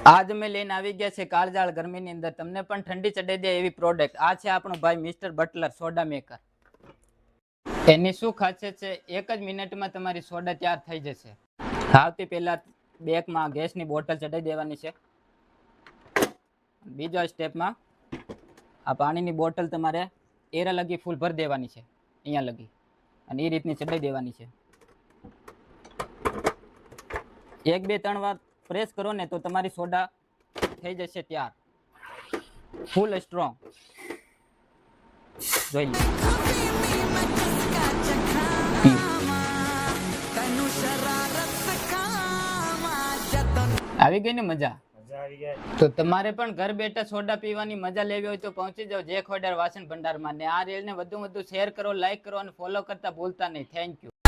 આજ અમે લઈને આવી ગયા છે કાળજાળ ગરમીની અંદર તમને પણ ઠંડી ચડાઈ દે એવી પ્રોડક્ટ. આ છે આપણું ભાઈ મિસ્ટર બટલર સોડા મેકર. એની શું ખાસિયત છે, એક જ મિનિટમાં તમારી સોડા તૈયાર થઈ જશે. સૌથી પહેલા બેકમાં ગેસની બોટલ ચડાવી દેવાની છે. બીજા સ્ટેપમાં આ પાણીની બોટલ તમારે એરા લગી ફૂલ ભરી દેવાની છે, અહીંયા લગી, અને એ રીતની ચડાવી દેવાની છે. 1-2-3 વાર પ્રેસ કરો ને તો તમારી સોડા થઈ જશે તૈયાર, ફૂલ સ્ટ્રોંગ. જોઈ લો. આવી ગઈ ને મજા? તો તમારે પણ ઘર બેઠા સોડા પીવાની મજા લેવી હોય તો પહોંચી જાઓ જે ખોડિયાર વાસણ ભંડારમાં. ને આ રીલને વધુ શેર કરો, લાઈક કરો અને ફોલો કરતા ભૂલતા નહીં. Thank you.